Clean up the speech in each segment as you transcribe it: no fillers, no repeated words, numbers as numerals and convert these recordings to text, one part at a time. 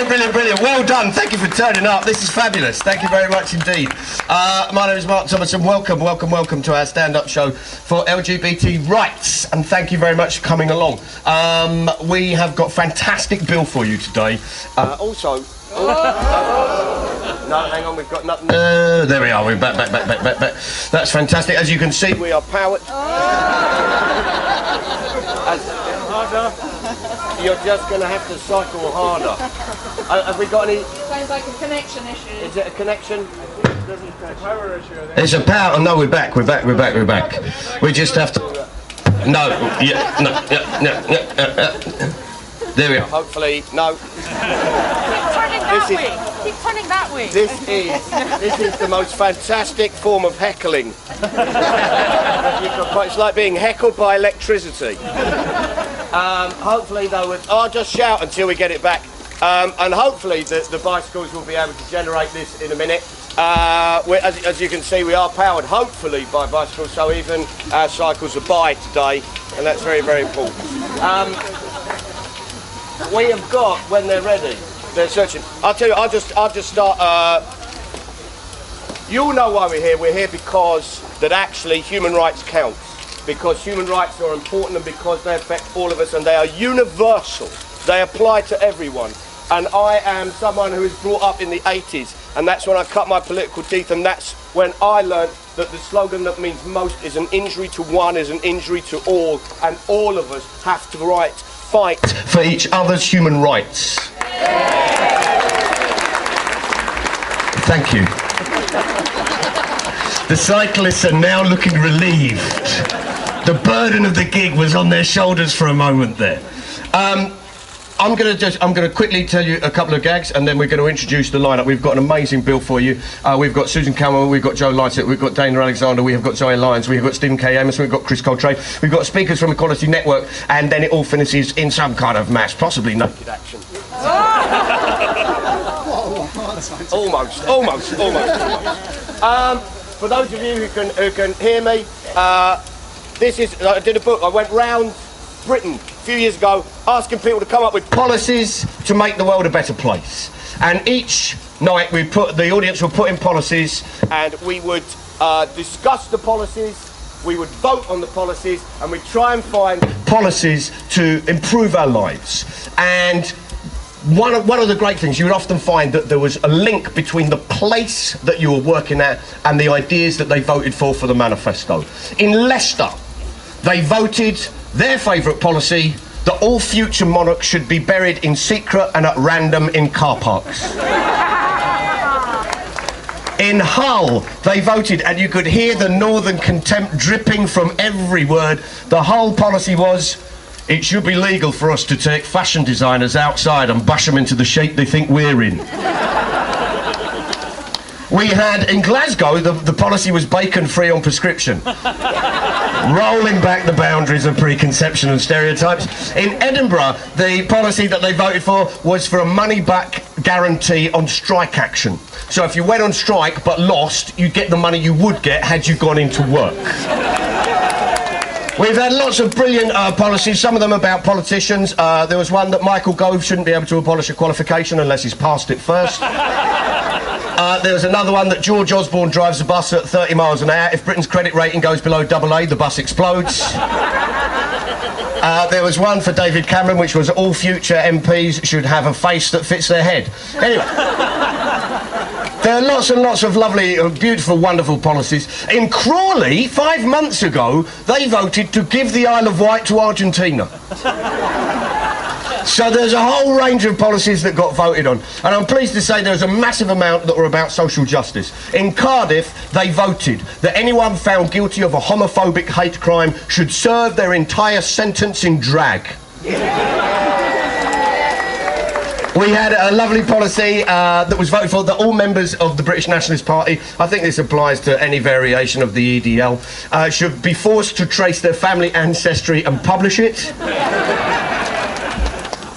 brilliant, brilliant. Well done. Thank you for turning up. This is fabulous. Thank you very much indeed. My name is Mark Thomas and welcome to our stand-up show for LGBT rights. And thank you very much for coming along. We have got a fantastic bill for you today. Also... No, hang on, we've got nothing. There we are, we're back. That's fantastic. As you can see, we are powered. You're just going to have to cycle harder. Have we got any... Sounds like a connection issue. Is it a connection? It's a power issue, I think. It's a power... No, we're back. We just have to... No. There we are. Hopefully, no. Keep turning that way. This is the most fantastic form of heckling. It's like being heckled by electricity. Hopefully, though, I'll just shout until we get it back. And hopefully the bicycles will be able to generate this in a minute. As you can see, we are powered, hopefully, by bicycles, so even our cycles are by today, and that's very, very important. We have got, when they're ready, they're searching. I'll tell you, I'll just start. You all know why we're here. We're here because that actually human rights count. Because human rights are important and because they affect all of us and they are universal. They apply to everyone. And I am someone who was brought up in the 80s, and that's when I cut my political teeth, and that's when I learned that the slogan that means most is an injury to one is an injury to all, and all of us have to fight for each other's human rights. Thank you. The cyclists are now looking relieved. The burden of the gig was on their shoulders for a moment there. I'm going to quickly tell you a couple of gags and then we're going to introduce the lineup. We've got an amazing bill for you. We've got Susan Calman, we've got Zoe Lyons, we've got Dana Alexander, we have got Zoe Lyons, we've got Stephen K Amos, we've got Chris Coltrane, we've got speakers from Equality Network, and then it all finishes in some kind of mass, possibly naked action. Almost. For those of you who can hear me, I did a book. I went round Britain a few years ago asking people to come up with policies to make the world a better place. And each night the audience would put in policies and we would discuss the policies, we would vote on the policies, and we'd try and find policies to improve our lives. And one of the great things, you would often find that there was a link between the place that you were working at and the ideas that they voted for the manifesto. In Leicester, they voted their favourite policy that all future monarchs should be buried in secret and at random in car parks. In Hull, they voted, and you could hear the northern contempt dripping from every word. The whole policy was, it should be legal for us to take fashion designers outside and bash them into the shape they think we're in. We had, in Glasgow, the policy was bacon-free on prescription. Rolling back the boundaries of preconception and stereotypes. In Edinburgh, the policy that they voted for was for a money-back guarantee on strike action. So if you went on strike but lost, you'd get the money you would get had you gone into work. We've had lots of brilliant policies, some of them about politicians. There was one that Michael Gove shouldn't be able to abolish a qualification unless he's passed it first. There was another one that George Osborne drives a bus at 30 miles an hour. If Britain's credit rating goes below AA, the bus explodes. There was one for David Cameron, which was all future MPs should have a face that fits their head. Anyway, there are lots and lots of lovely, beautiful, wonderful policies. In Crawley, 5 months ago, they voted to give the Isle of Wight to Argentina. So there's a whole range of policies that got voted on. And I'm pleased to say there's a massive amount that were about social justice. In Cardiff, they voted that anyone found guilty of a homophobic hate crime should serve their entire sentence in drag. We had a lovely policy that was voted for that all members of the British Nationalist Party, I think this applies to any variation of the EDL, should be forced to trace their family ancestry and publish it.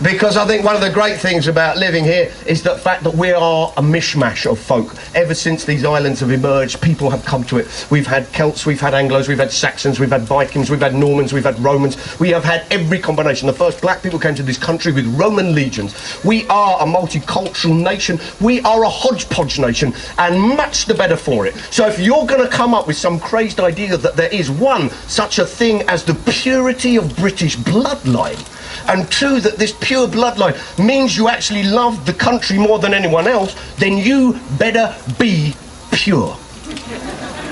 Because I think one of the great things about living here is the fact that we are a mishmash of folk. Ever since these islands have emerged, people have come to it. We've had Celts, we've had Anglos, we've had Saxons, we've had Vikings, we've had Normans, we've had Romans. We have had every combination. The first black people came to this country with Roman legions. We are a multicultural nation. We are a hodgepodge nation, and much the better for it. So if you're going to come up with some crazed idea that there is, one, such a thing as the purity of British bloodline, and two, that this pure bloodline means you actually love the country more than anyone else, then you better be pure.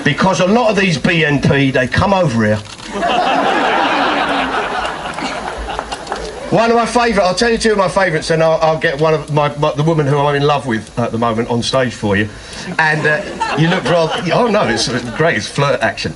Because a lot of these BNP, they come over here. One of my favourite, I'll tell you two of my favourites, and I'll get one of the woman who I'm in love with at the moment on stage for you. And you look rather, oh no, it's great, it's flirt action.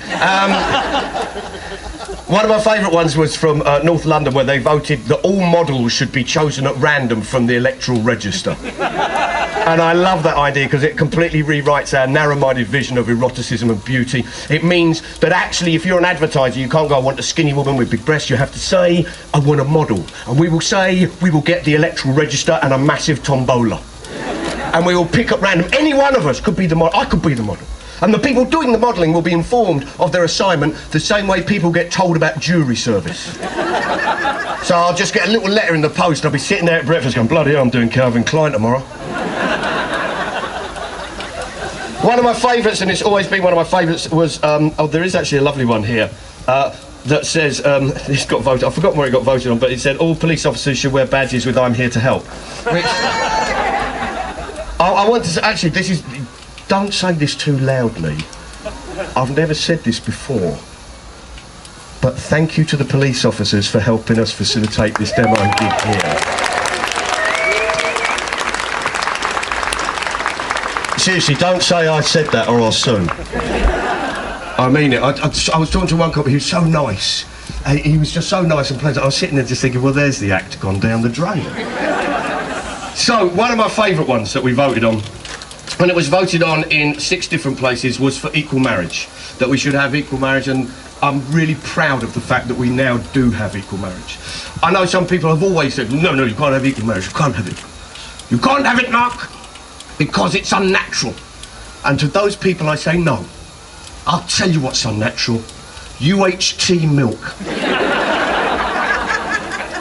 One of my favourite ones was from North London, where they voted that all models should be chosen at random from the electoral register. And I love that idea because it completely rewrites our narrow-minded vision of eroticism and beauty. It means that actually, if you're an advertiser, you can't go, I want a skinny woman with big breasts. You have to say, I want a model. And we will say, we will get the electoral register and a massive tombola. And we will pick up random. Any one of us could be the model. I could be the model. And the people doing the modelling will be informed of their assignment the same way people get told about jury service. So I'll just get a little letter in the post. I'll be sitting there at breakfast going, bloody hell, I'm doing Calvin Klein tomorrow. One of my favourites, and it's always been one of my favourites, was, oh, there is actually a lovely one here, that says, it's got voted, I've forgotten where it got voted on, but it said, all police officers should wear badges with I'm here to help. Which, I want to say, actually, this is, don't say this too loudly. I've never said this before. But thank you to the police officers for helping us facilitate this demo gig here. Seriously, don't say I said that or I'll sue. I mean it. I was talking to one cop, he was so nice. He was just so nice and pleasant. I was sitting there just thinking, well, there's the act gone down the drain. So, one of my favourite ones that we voted on, and it was voted on in 6 different places, was for equal marriage. That we should have equal marriage, and I'm really proud of the fact that we now do have equal marriage. I know some people have always said, no, you can't have equal marriage, you can't have it. You can't have it, Mark, because it's unnatural. And to those people I say, no. I'll tell you what's unnatural. UHT milk.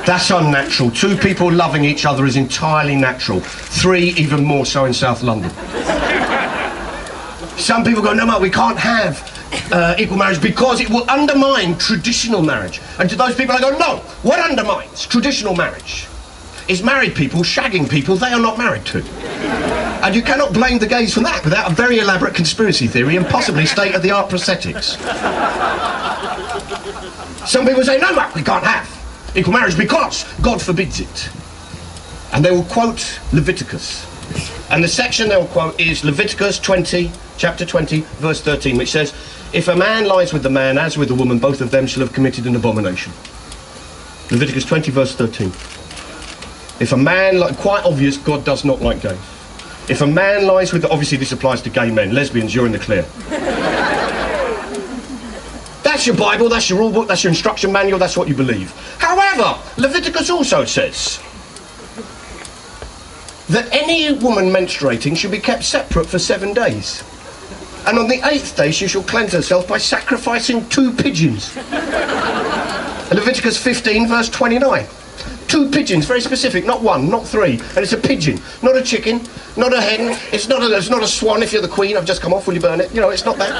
That's unnatural. 2 people loving each other is entirely natural. 3 even more so in South London. Some people go, no, Mark, we can't have equal marriage because it will undermine traditional marriage. And to those people I go, no, what undermines traditional marriage is married people shagging people they are not married to. And you cannot blame the gays for that without a very elaborate conspiracy theory and possibly state-of-the-art prosthetics. Some people say, no, Mark, we can't have equal marriage because God forbids it. And they will quote Leviticus. And the section they'll quote is Leviticus 20, chapter 20, verse 13, which says, if a man lies with the man as with a woman, both of them shall have committed an abomination. Leviticus 20, verse 13. If a man, quite obvious, God does not like gays. If a man lies with, obviously this applies to gay men, lesbians, you're in the clear. That's your Bible, that's your rule book, that's your instruction manual, that's what you believe. However, Leviticus also says that any woman menstruating should be kept separate for 7 days. And on the 8th day she shall cleanse herself by sacrificing 2 pigeons. Leviticus 15, verse 29. 2 pigeons, very specific, not 1, not 3, and it's a pigeon, not a chicken, not a hen, it's not a swan if you're the queen, I've just come off, will you burn it? You know, it's not that.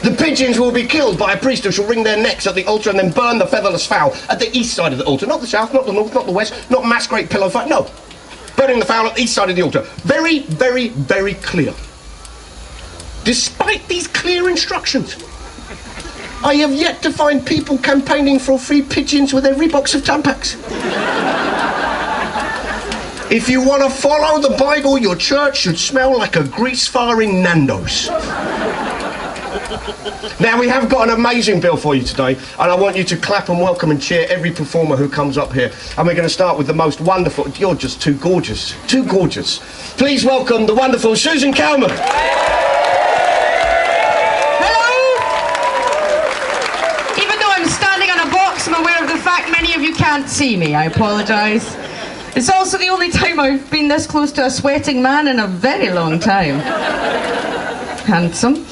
The pigeons will be killed by a priest who shall wring their necks at the altar and then burn the featherless fowl at the east side of the altar, not the south, not the north, not the west, not mass great pillow fight, no. Burning the fowl at the east side of the altar. Very, very, very clear. Despite these clear instructions, I have yet to find people campaigning for free pigeons with every box of Tampax. If you want to follow the Bible, your church should smell like a grease fire in Nando's. Now, we have got an amazing bill for you today, and I want you to clap and welcome and cheer every performer who comes up here. And we're going to start with the most wonderful, you're just too gorgeous, too gorgeous. Please welcome the wonderful Susan Calman. I'm aware of the fact many can't see me, I apologise. It's also the only time I've been this close to a sweating man in a very long time. Handsome.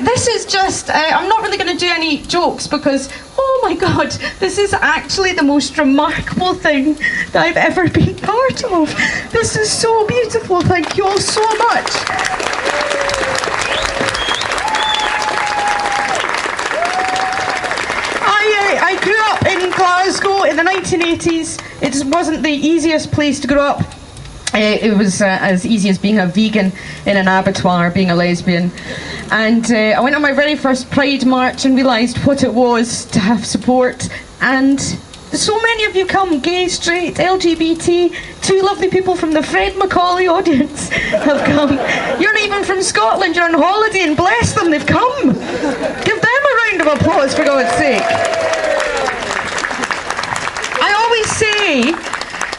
This is just, I'm not really going to do any jokes because, oh my God, this is actually the most remarkable thing that I've ever been part of. This is so beautiful. Thank you all so much. I grew up in Glasgow in the 1980s. It just wasn't the easiest place to grow up. It was as easy as being a vegan in an abattoir, being a lesbian. And I went on my very first Pride March and realised what it was to have support. And so many of you come, gay, straight, LGBT, two lovely people from the Fred Macaulay audience have come. You're even from Scotland, you're on holiday, and bless them, they've come. Give them a round of applause, for God's sake. I always say,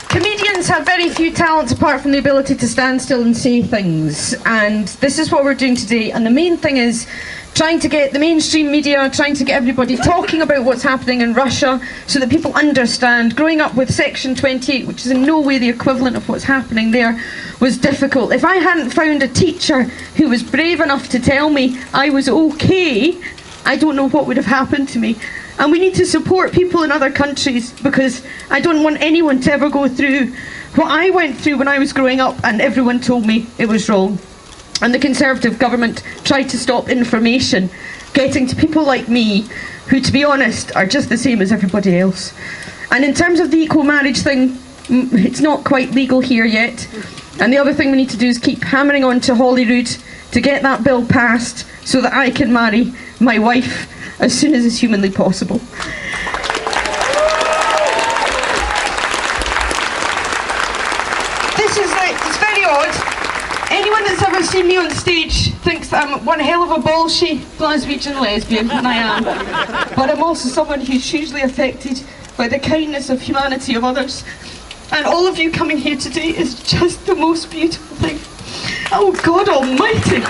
comedians have very few talents apart from the ability to stand still and say things, and this is what we're doing today. And the main thing is trying to get the mainstream media, trying to get everybody talking about what's happening in Russia so that people understand. Growing up with Section 28, which is in no way the equivalent of what's happening there, was difficult. If I hadn't found a teacher who was brave enough to tell me I was okay, I don't know what would have happened to me. And we need to support people in other countries, because I don't want anyone to ever go through what I went through when I was growing up and everyone told me it was wrong. And the Conservative government tried to stop information getting to people like me, who, to be honest, are just the same as everybody else. And in terms of the equal marriage thing, it's not quite legal here yet. And the other thing we need to do is keep hammering on to Holyrood to get that bill passed so that I can marry my wife as soon as is humanly possible. It's very odd. Anyone that's ever seen me on stage thinks that I'm one hell of a bolshy Glaswegian lesbian, and I am. But I'm also someone who's hugely affected by the kindness of humanity of others. And all of you coming here today is just the most beautiful thing. Oh God Almighty!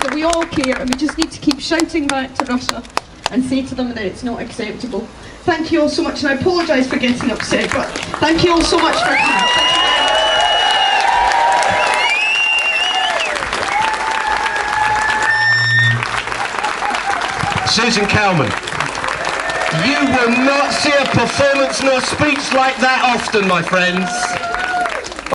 That we all care, and we just need to keep shouting back to Russia and say to them that it's not acceptable. Thank you all so much, and I apologise for getting upset, but thank you all so much for coming. Susan Calman, you will not see a performance nor speech like that often, my friends.